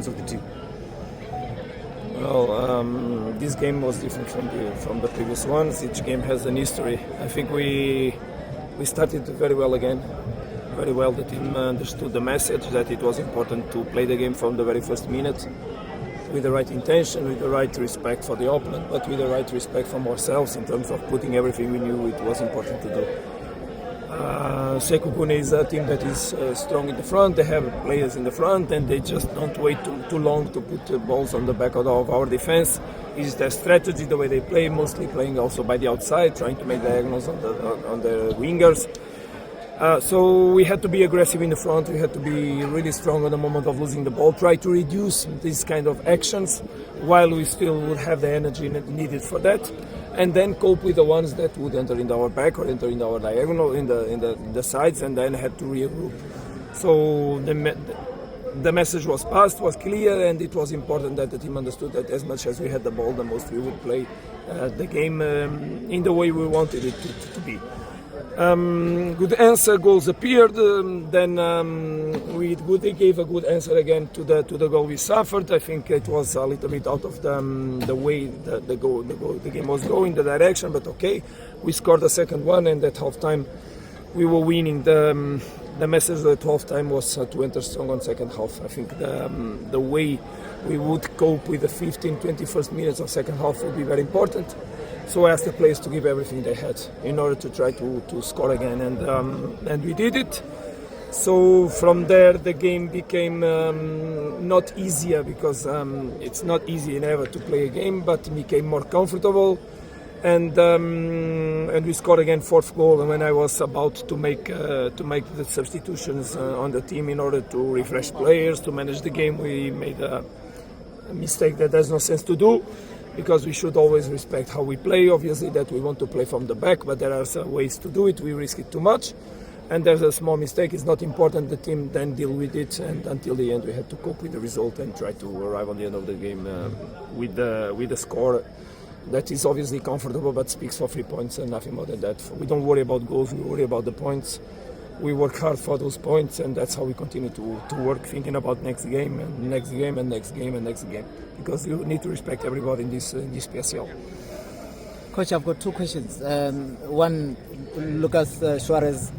performance of the team? Well, this game was different from the previous ones. Each game has an history. I think we started very well again. Very well, the team understood the message that it was important to play the game from the very first minute with the right intention, with the right respect for the opponent, but with the right respect from ourselves in terms of putting everything we knew it was important to do. Sekhukhune is a team that is strong in the front. They have players in the front, and they just don't wait too long to put the balls on the back of our defense. It's their strategy, the way they play, mostly playing also by the outside, trying to make diagonals on the wingers. So we had to be aggressive in the front. We had to be really strong at the moment of losing the ball, try to reduce these kind of actions while we still would have the energy needed for that, and then cope with the ones that would enter in our back or enter in our diagonal in the sides, and then had to regroup. So the message was passed, was clear, and it was important that the team understood that as much as we had the ball, the most we would play the game in the way we wanted it to be. Good answer, goals appeared. Then they gave a good answer again to the goal we suffered. I think it was a little bit out of the way the game was going, the direction, but okay. We scored the second one, and at halftime we were winning. The message at halftime was to enter strong on second half. I think the way we would cope with the 15-21st minutes of second half would be very important. So I asked the players to give everything they had in order to try to score again, and we did it. So from there the game became not easier, because it's not easy never to play a game, but it became more comfortable, and we scored again fourth goal. And when I was about to make the substitutions on the team in order to refresh players, to manage the game, we made a mistake that there's no sense to do, because we should always respect how we play. Obviously that we want to play from the back, but there are some ways to do it. We risk it too much, and there's a small mistake. It's not important. The team then deal with it, and until the end we had to cope with the result and try to arrive on the end of the game with the score that is obviously comfortable, but speaks for 3 points and nothing more than that. We don't worry about goals, we worry about the points. We work hard for those points, and that's how we continue to work, thinking about next game and next game and next game and next game, because you need to respect everybody in this PSL. Coach, I've got two questions. One, Lucas Suarez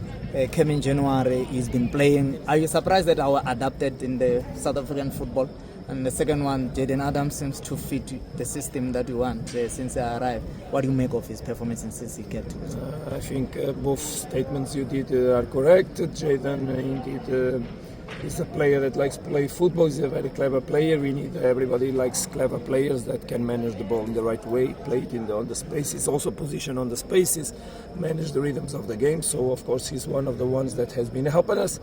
came in January. He's been playing. Are you surprised that our adapted in the South African football? And the second one, Jayden Adams seems to fit the system that you want since he arrived. What do you make of his performance since he came to us? I think both statements you did are correct. Jayden indeed is a player that likes to play football. He's a very clever player. Everybody likes clever players that can manage the ball in the right way, play it on the spaces, also position on the spaces, manage the rhythms of the game. So of course he's one of the ones that has been helping us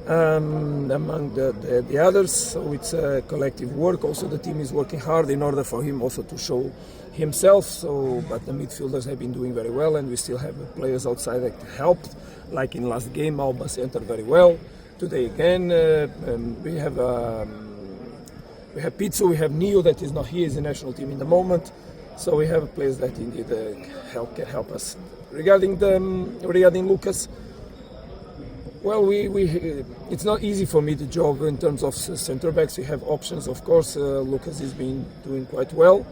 among the others. So it's a collective work. Also the team is working hard in order for him also to show himself. So, but the midfielders have been doing very well, and we still have players outside that helped, like in last game Albas entered very well. Today again we have Pizzo, we have Neo that is not here, is the national team in the moment. So we have players that indeed can help us. Regarding Lucas, well, it's not easy for me the job in terms of centre backs. We have options, of course. Lucas has been doing quite well.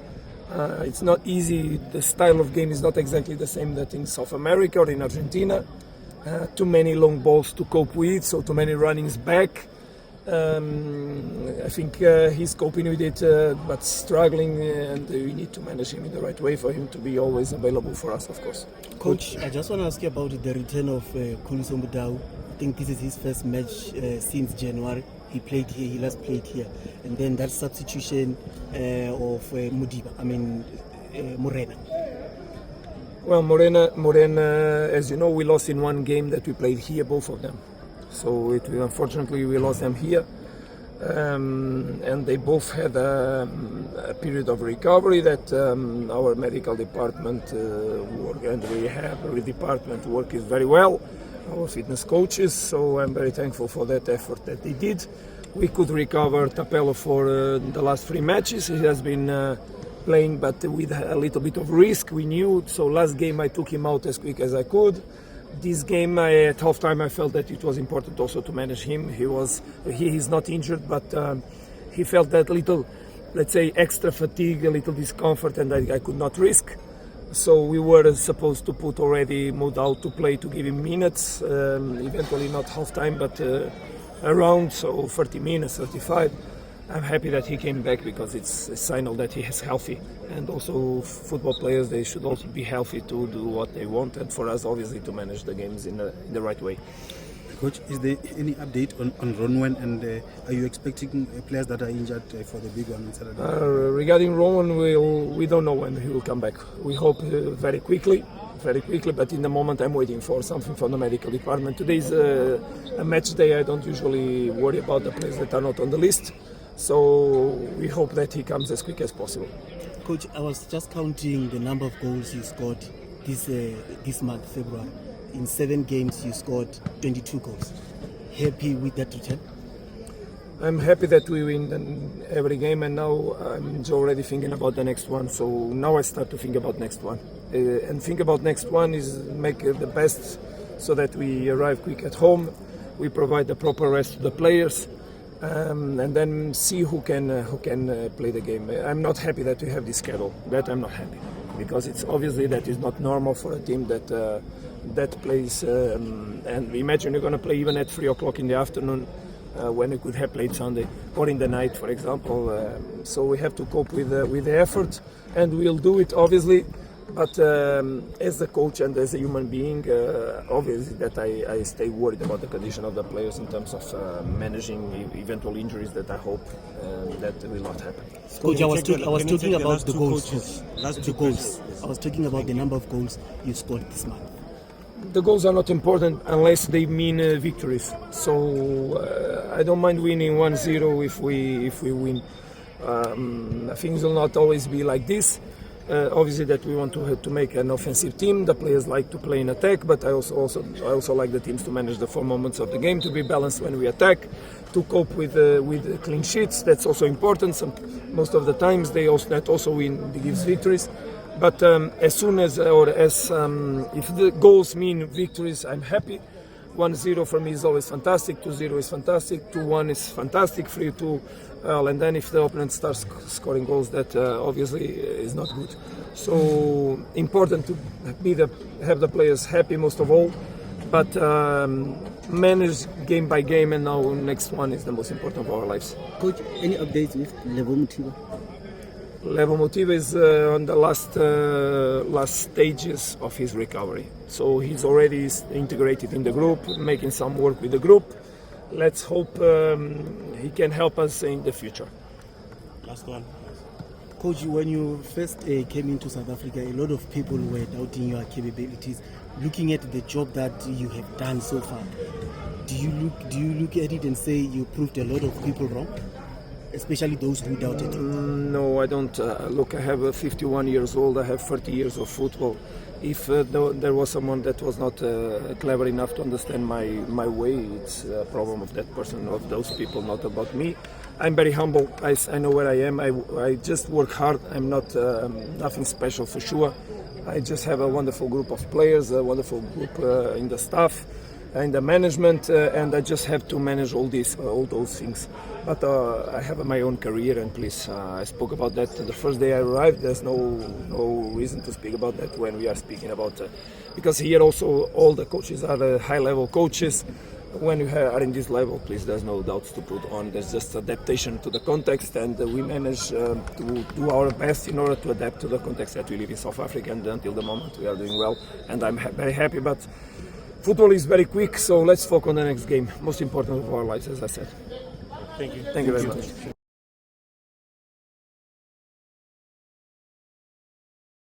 It's not easy. The style of game is not exactly the same that in South America or in Argentina. Too many long balls to cope with, so too many runnings back. I think he's coping with it, but struggling, and we need to manage him in the right way for him to be always available for us, of course. Coach, I just want to ask you about the return of Khuniso Mudau. I think this is his first match since January. He played here, he last played here. And then that substitution of Morena. Well, Morena, as you know, we lost in one game that we played here, both of them. So unfortunately we lost them here. And they both had a period of recovery that our medical department work and rehab department work is very well. Our fitness coaches, so I'm very thankful for that effort that they did. We could recover Tapelo for the last 3 matches. He has been playing, but with a little bit of risk, we knew. So last game I took him out as quick as I could. This game, at halftime, I felt that it was important also to manage him. He is not injured, but he felt that little, let's say, extra fatigue, a little discomfort, and I could not risk. So we were supposed to put already Modal to play to give him minutes, eventually not half time, but around, so 30 minutes, 35. I'm happy that he came back because it's a signal that he is healthy, and also football players, they should also be healthy to do what they want, and for us obviously to manage the games in the right way. Coach, is there any update on Ronwen, and are you expecting players that are injured for the big one on Saturday? Regarding Ronwen, we don't know when he will come back. We hope very quickly, but in the moment I'm waiting for something from the medical department. Today is a match day. I don't usually worry about the players that are not on the list, so we hope that he comes as quick as possible. Coach, I was just counting the number of goals you scored this month, February. In 7 games, you scored 22 goals. Happy with that return? I'm happy that we win every game, and now I'm already thinking about the next one. So now I start to think about next one. And think about next one is make the best so that we arrive quick at home. We provide the proper rest to the players, and then see who can play the game. I'm not happy that we have this schedule. That I'm not happy, because it's obviously that is not normal for a team that plays. And imagine you're going to play even at 3 o'clock in the afternoon when you could have played Sunday or in the night, for example. So we have to cope with the effort, and we'll do it obviously. But as a coach and as a human being, obviously that I stay worried about the condition of the players in terms of managing eventual injuries that I hope that will not happen. Coach, I was talking about the goals. I was talking about the number of goals you scored this month. The goals are not important unless they mean victories. So I don't mind winning 1-0 if we win. Things will not always be like this. Obviously that we want to make an offensive team. The players like to play in attack, but I also like the teams to manage the 4 moments of the game, to be balanced when we attack, to cope with clean sheets. That's also important. Most of the times that also gives victories. But as soon as if the goals mean victories, I'm happy. 1-0 for me is always fantastic. 2-0 is fantastic. 2-1 is fantastic. 3-2. And then if the opponent starts scoring goals, that obviously is not good. So important to have the players happy most of all, but manage game by game, and now next one is the most important of our lives. Coach, any updates with Lebo Motiva? Lebo Motiva is on the last stages of his recovery. So he's already integrated in the group, making some work with the group. Let's hope he can help us in the future. Last one. Coach, when you first came into South Africa, a lot of people were doubting your capabilities. Looking at the job that you have done so far, do you look at it and say you proved a lot of people wrong? Especially those who doubted you? No, I don't. Look, I have 51 years old. I have 30 years of football. If there was someone that was not clever enough to understand my way, it's a problem of that person, of those people, not about me. I'm very humble. I know where I am. I just work hard. I'm not nothing special for sure. I just have a wonderful group of players, a wonderful group in the staff, in the management, and I just have to manage all those things. But I have my own career, and please, I spoke about that the first day I arrived. There's no reason to speak about that when we are speaking about, because here also all the coaches are the high-level coaches. When you are in this level, please, there's no doubts to put on. There's just adaptation to the context, and we manage to do our best in order to adapt to the context that we live in South Africa, and until the moment we are doing well, and I'm very happy. But football is very quick, so let's focus on the next game. Most important of our lives, as I said. Thank you. Thank you very much.